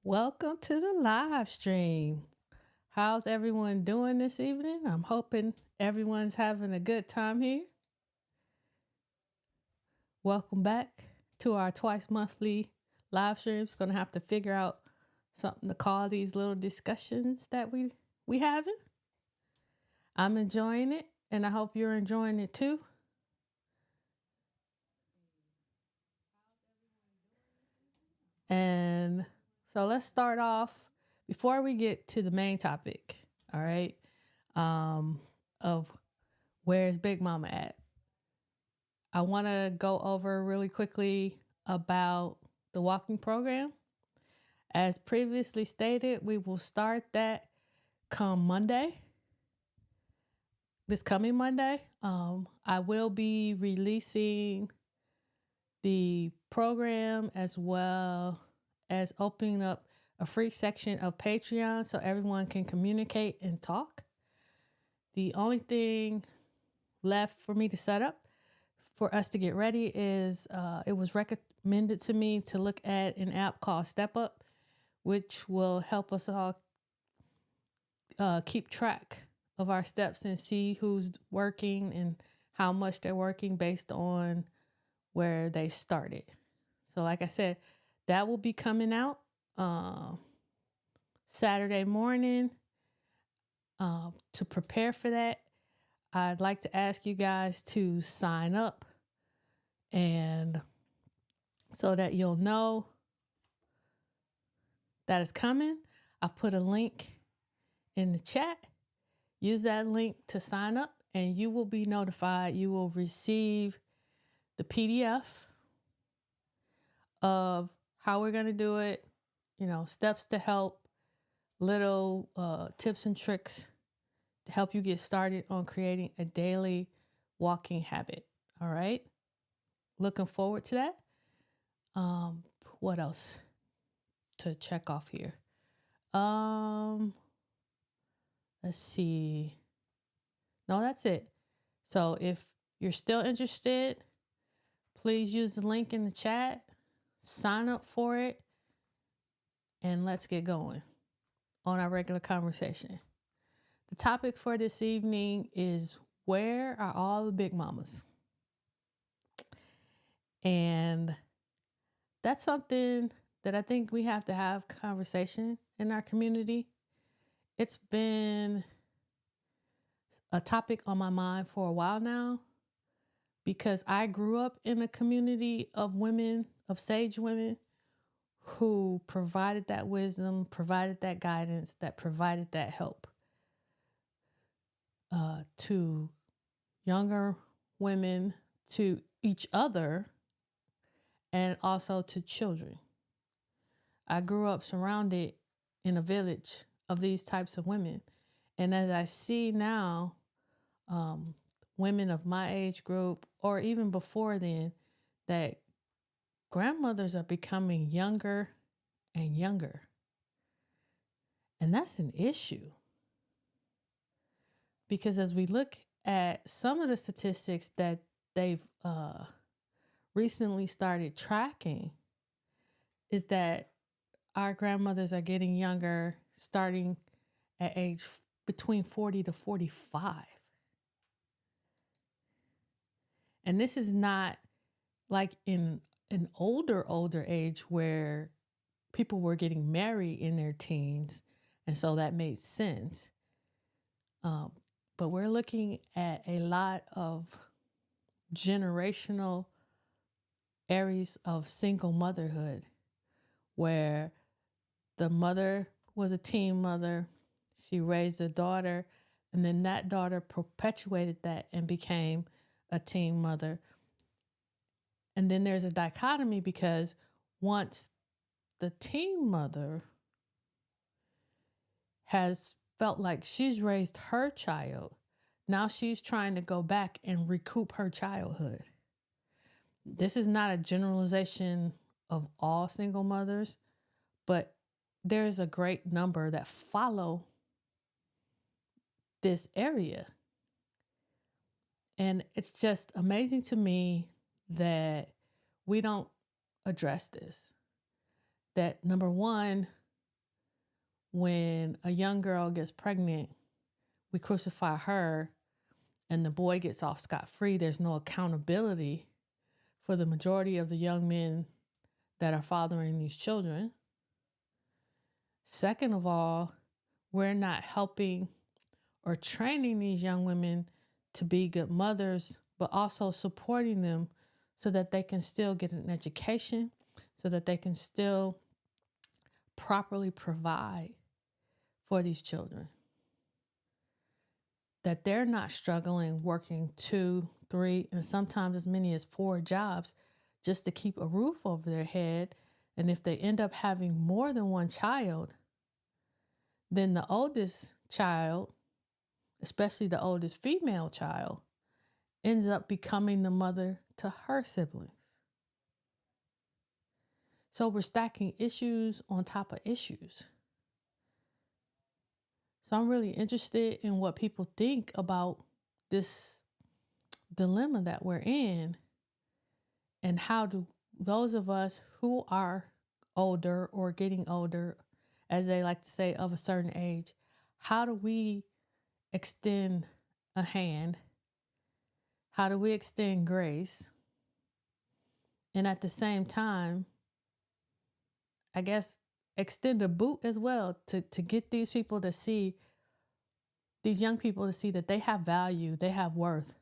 Welcome to the live stream. How's everyone doing this evening? I'm hoping everyone's having a good time here. Welcome back to our twice monthly live streams. Going to have to figure out something to call these little discussions that we having. I'm enjoying it, and I hope you're enjoying it too. And so let's start off before we get to the main topic. All right, of where's Big Mama at? I want to go over really quickly about the walking program. As previously stated, we will start that come Monday, this coming Monday. I will be releasing the program as well as opening up a free section of Patreon so everyone can communicate and talk. The only thing left for me to set up for us to get ready is it was recommended to me to look at an app called Step Up, which will help us all keep track of our steps and see who's working and how much they're working based on where they started. So like I said, that will be coming out Saturday morning. To prepare for that, I'd like to ask you guys to sign up, and so that you'll know that it's coming. I put a link in the chat. Use that link to sign up and you will be notified. You will receive the PDF of how we're going to do it, steps to help, little tips and tricks to help you get started on creating a daily walking habit. All right. Looking forward to that. What else to check off here? Let's see. No, that's it. So if you're still interested, please use the link in the chat, sign up for it, and let's get going on our regular conversation. The topic for this evening is, where are all the big mamas? And that's something that I think we have to have conversation in our community. It's been a topic on my mind for a while now because I grew up in a community of women, of sage women, who provided that wisdom, provided that guidance, that provided that help to younger women, to each other, and also to children. I grew up surrounded in a village of these types of women. And as I see now, women of my age group, or even before then, that grandmothers are becoming younger and younger. And that's an issue. Because as we look at some of the statistics that they've recently started tracking, is that our grandmothers are getting younger, starting at age between 40 to 45. And this is not like in an older age where people were getting married in their teens, and so that made sense. But we're looking at a lot of generational areas of single motherhood where the mother was a teen mother, she raised a daughter, and then that daughter perpetuated that and became a teen mother. And then there's a dichotomy because once the teen mother has felt like she's raised her child, now she's trying to go back and recoup her childhood. This is not a generalization of all single mothers, but there's a great number that follow this area. And it's just amazing to me that we don't address this. That number one, when a young girl gets pregnant, we crucify her and the boy gets off scot-free. There's no accountability for the majority of the young men that are fathering these children. Second of all, we're not helping or training these young women to be good mothers, but also supporting them so that they can still get an education, so that they can still properly provide for these children. That they're not struggling working 2, 3, and sometimes as many as 4 jobs just to keep a roof over their head. And if they end up having more than one child, then the oldest child, especially the oldest female child, ends up becoming the mother to her siblings. So we're stacking issues on top of issues. So I'm really interested in what people think about this dilemma that we're in, and how do those of us who are older or getting older, as they like to say, of a certain age, how do we extend a hand? How do we extend grace? And at the same time, I guess, extend a boot as well to get these people to see, these young people to see that they have value, they have worth,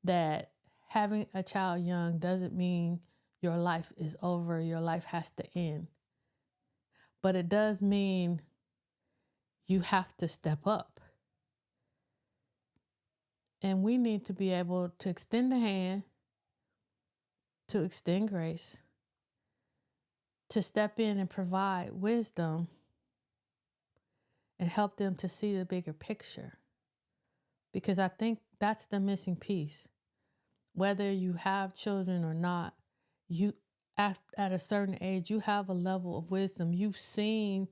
that having a child young doesn't mean your life is over, your life has to end. But it does mean you have to step up. And we need to be able to extend the hand, to extend grace, to step in and provide wisdom and help them to see the bigger picture. Because I think that's the missing piece. Whether you have children or not, you at a certain age, you have a level of wisdom. You've seen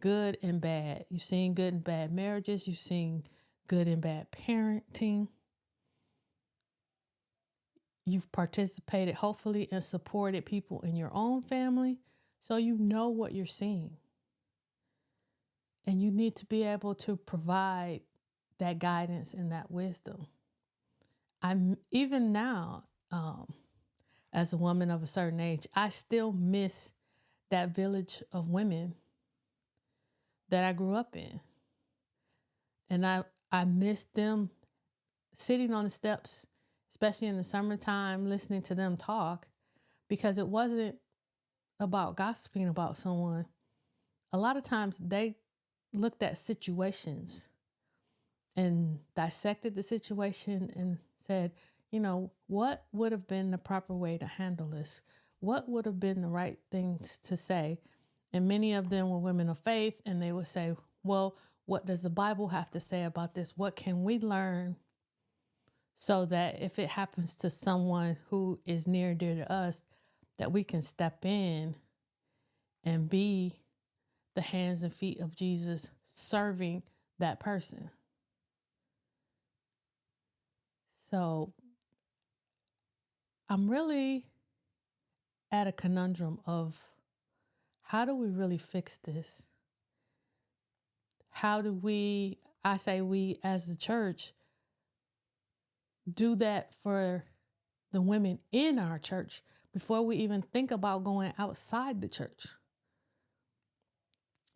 good and bad. You've seen good and bad marriages. You've seen good and bad parenting. You've participated, hopefully, and supported people in your own family. So you know what you're seeing. And you need to be able to provide that guidance and that wisdom. I'm even now, as a woman of a certain age, I still miss that village of women that I grew up in. And I miss them sitting on the steps, especially in the summertime, listening to them talk, because it wasn't about gossiping about someone. A lot of times they looked at situations and dissected the situation and said, what would have been the proper way to handle this? What would have been the right things to say? And many of them were women of faith, and they would say, well, what does the Bible have to say about this? What can we learn so that if it happens to someone who is near and dear to us, that we can step in and be the hands and feet of Jesus serving that person? So I'm really at a conundrum of, how do we really fix this? How do we, I say we as the church, do that for the women in our church before we even think about going outside the church?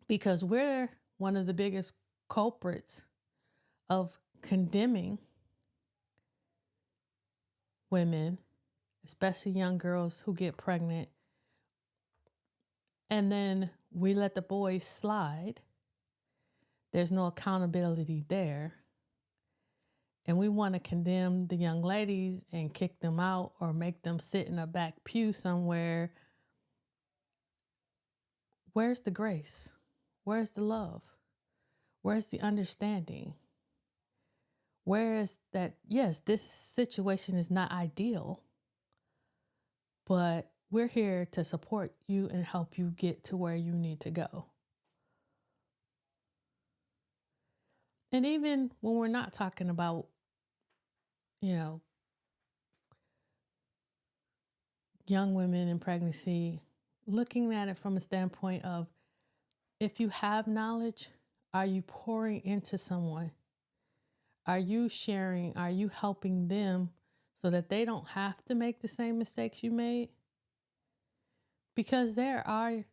Because we're one of the biggest culprits of condemning women, especially young girls who get pregnant, and then we let the boys slide. There's no accountability there. And we want to condemn the young ladies and kick them out or make them sit in a back pew somewhere. Where's the grace? Where's the love? Where's the understanding? Where is that? Yes, this situation is not ideal, but we're here to support you and help you get to where you need to go. And even when we're not talking about, young women in pregnancy, looking at it from a standpoint of If you have knowledge, are you pouring into someone? Are you sharing? Are you helping them so that they don't have to make the same mistakes you made? Because there are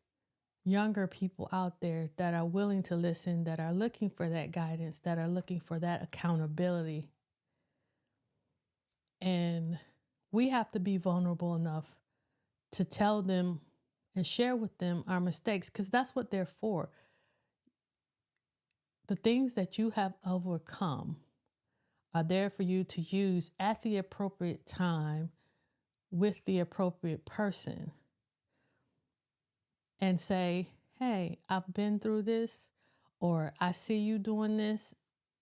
younger people out there that are willing to listen, that are looking for that guidance, that are looking for that accountability. And we have to be vulnerable enough to tell them and share with them our mistakes, because that's what they're for. The things that you have overcome are there for you to use at the appropriate time with the appropriate person and say, hey, I've been through this, or I see you doing this,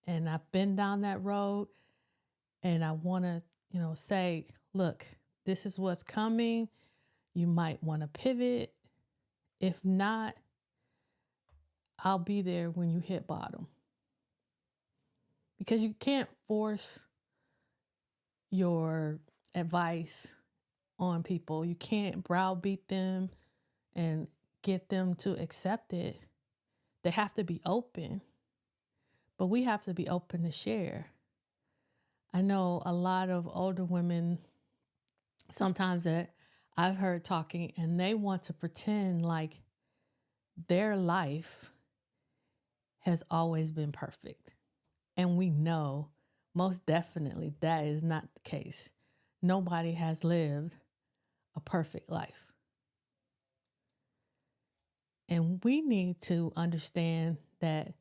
and I've been down that road, and I want to, say, look, this is what's coming. You might want to pivot. If not, I'll be there when you hit bottom. Because you can't force your advice on people. You can't browbeat them and get them to accept it. They have to be open, but we have to be open to share. I know a lot of older women sometimes that I've heard talking, and they want to pretend like their life has always been perfect. And we know most definitely that is not the case. Nobody has lived a perfect life. And we need to understand that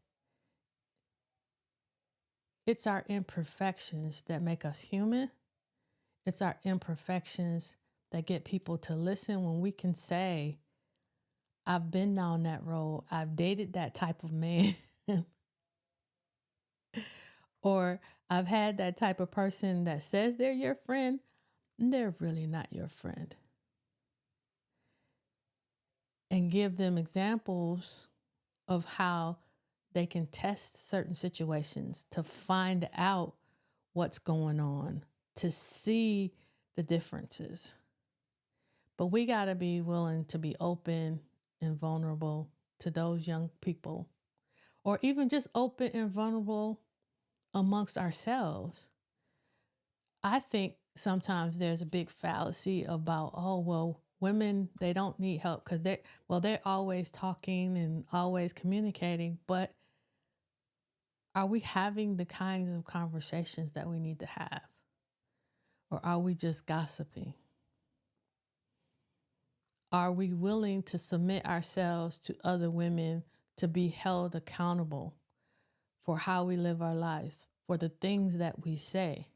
it's our imperfections that make us human. It's our imperfections that get people to listen when we can say, I've been down that road. I've dated that type of man. Or I've had that type of person that says they're your friend, and they're really not your friend. And give them examples of how they can test certain situations to find out what's going on, to see the differences. But we got to be willing to be open and vulnerable to those young people, or even just open and vulnerable amongst ourselves. I think sometimes there's a big fallacy about, oh, well, women, they don't need help because they're always talking and always communicating. But are we having the kinds of conversations that we need to have? Or are we just gossiping? Are we willing to submit ourselves to other women to be held accountable for how we live our lives, for the things that we say?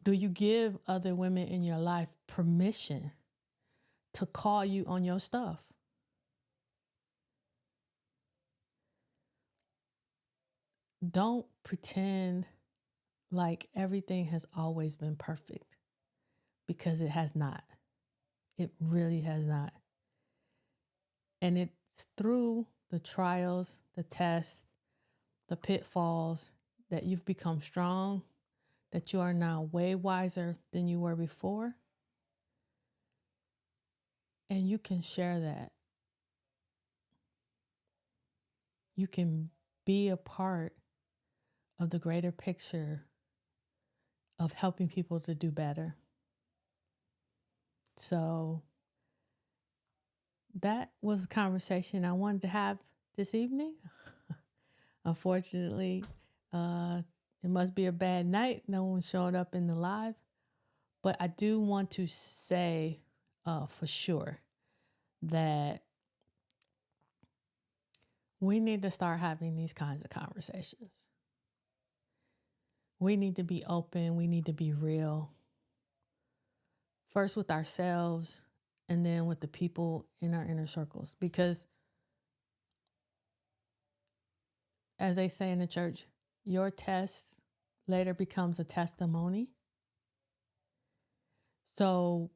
Do you give other women in your life permission to call you on your stuff? Don't pretend like everything has always been perfect, because it has not. It really has not. And it's through the trials, the tests, the pitfalls that you've become strong, that you are now way wiser than you were before. And you can share that. You can be a part of the greater picture of helping people to do better. So that was a conversation I wanted to have this evening. Unfortunately, it must be a bad night. No one showed up in the live. But I do want to say for sure that we need to start having these kinds of conversations. We need to be open. We need to be real. First with ourselves, and then with the people in our inner circles. Because as they say in the church, your test later becomes a testimony. So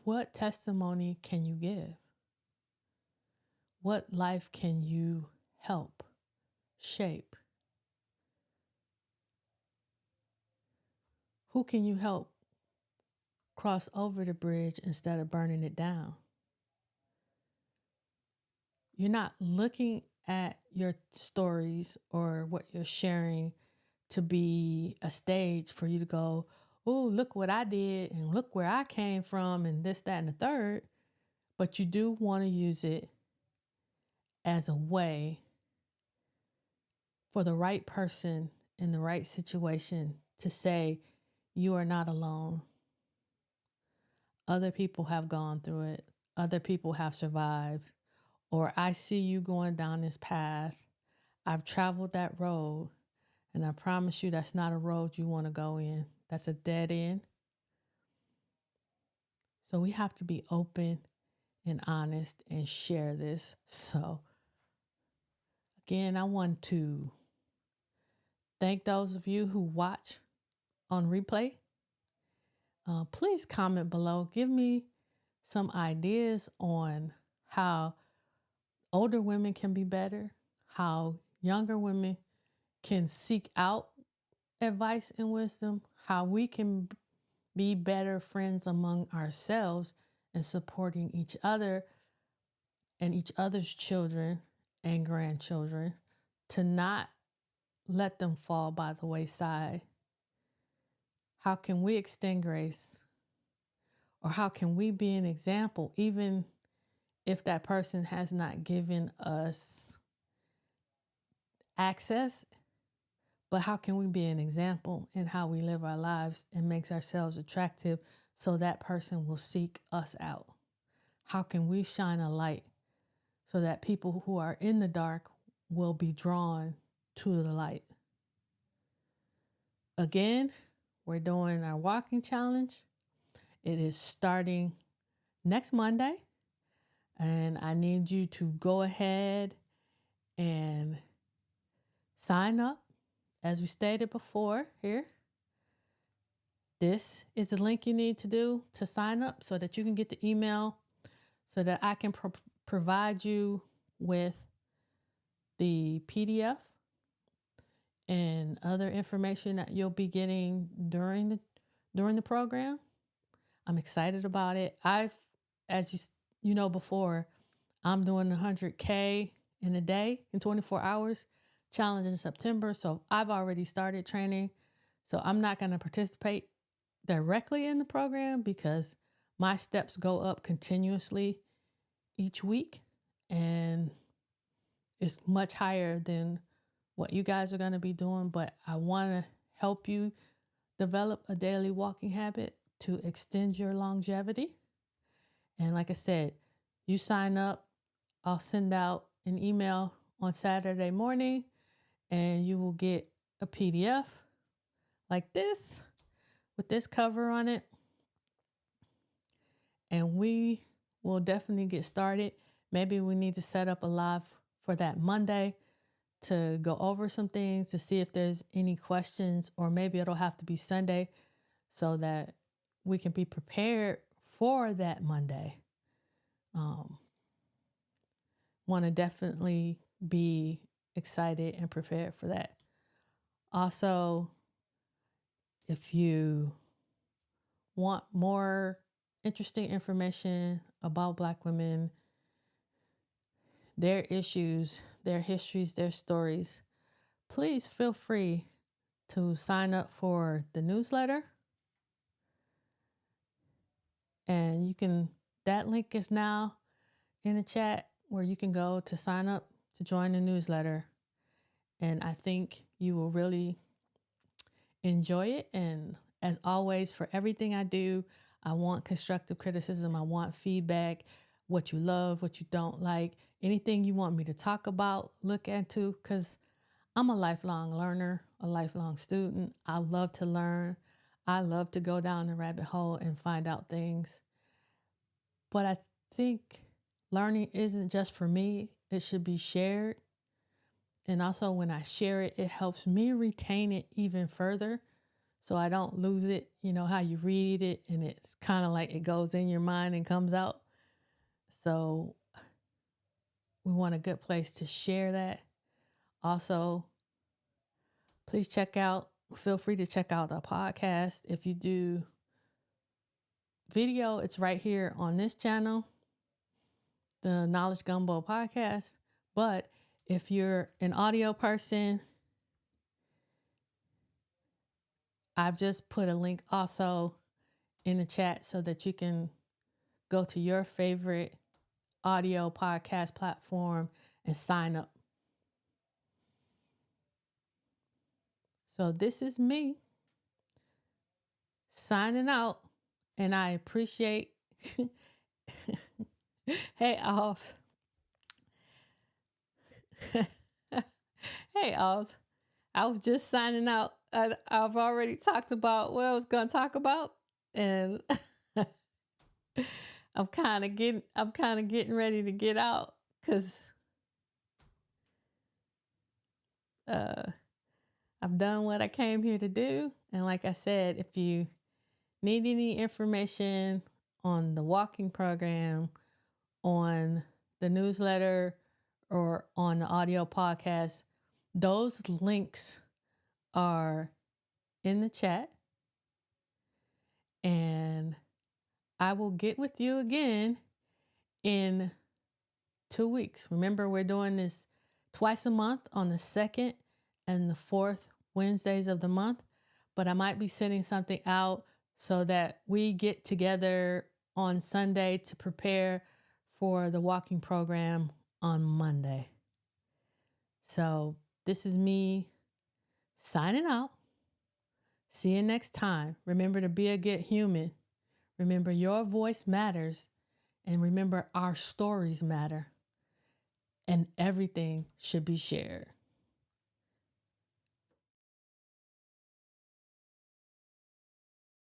what testimony can you give? What life can you help shape? Who can you help cross over the bridge instead of burning it down. You're not looking at your stories or what you're sharing to be a stage for you to go, oh, look what I did and look where I came from and this, that, and the third. But you do want to use it as a way for the right person in the right situation to say, you are not alone. Other people have gone through it. Other people have survived. Or I see you going down this path. I've traveled that road. And I promise you that's not a road you want to go in. That's a dead end. So we have to be open and honest and share this. So again, I want to thank those of you who watch on replay. Please comment below. Give me some ideas on how older women can be better, how younger women can seek out advice and wisdom, how we can be better friends among ourselves and supporting each other and each other's children and grandchildren, to not let them fall by the wayside. How can we extend grace? Or how can we be an example, even if that person has not given us access? But how can we be an example in how we live our lives and makes ourselves attractive so that person will seek us out? How can we shine a light so that people who are in the dark will be drawn to the light? Again, we're doing our walking challenge. It is starting next Monday, and I need you to go ahead and sign up. As we stated before here, this is the link you need to do to sign up so that you can get the email so that I can provide you with the PDF and other information that you'll be getting during the program. I'm excited about it. As you know before, I'm doing 100K in a day in 24 hours challenge in September. So I've already started training. So I'm not going to participate directly in the program because my steps go up continuously each week. And it's much higher than what you guys are going to be doing. But I want to help you develop a daily walking habit to extend your longevity. And like I said, you sign up, I'll send out an email on Saturday morning and you will get a PDF like this with this cover on it. And we will definitely get started. Maybe we need to set up a live for that Monday to go over some things to see if there's any questions, or maybe it'll have to be Sunday so that we can be prepared for that Monday. Want to definitely be excited and prepared for that. Also, if you want more interesting information about Black women, their issues, their histories, their stories, please feel free to sign up for the newsletter. And that link is now in the chat where you can go to sign up to join the newsletter. And I think you will really enjoy it. And as always, for everything I do, I want constructive criticism. I want feedback, what you love, what you don't like, anything you want me to talk about, look into, because I'm a lifelong learner, a lifelong student. I love to learn. I love to go down the rabbit hole and find out things. But I think learning isn't just for me. It should be shared. And also when I share it, it helps me retain it even further so I don't lose it. You know how you read it and it's kind of like it goes in your mind and comes out. So we want a good place to share that. Also, please feel free to check out our podcast. If you do video, it's right here on this channel, the Knowledge Gumbo podcast. But if you're an audio person, I've just put a link also in the chat so that you can go to your favorite audio podcast platform and sign up. So this is me signing out, and I appreciate hey Oz. Hey Oz. I was just signing out. I've already talked about what I was going to talk about, and I'm kind of getting ready to get out because I've done what I came here to do. And like I said, if you need any information on the walking program, on the newsletter, or on the audio podcast, those links are in the chat. And I will get with you again in 2 weeks. Remember, we're doing this twice a month on the 2nd and the 4th Wednesdays of the month, but I might be sending something out so that we get together on Sunday to prepare for the walking program on Monday. So this is me signing out. See you next time. Remember to be a good human. Remember your voice matters, and remember our stories matter, and everything should be shared.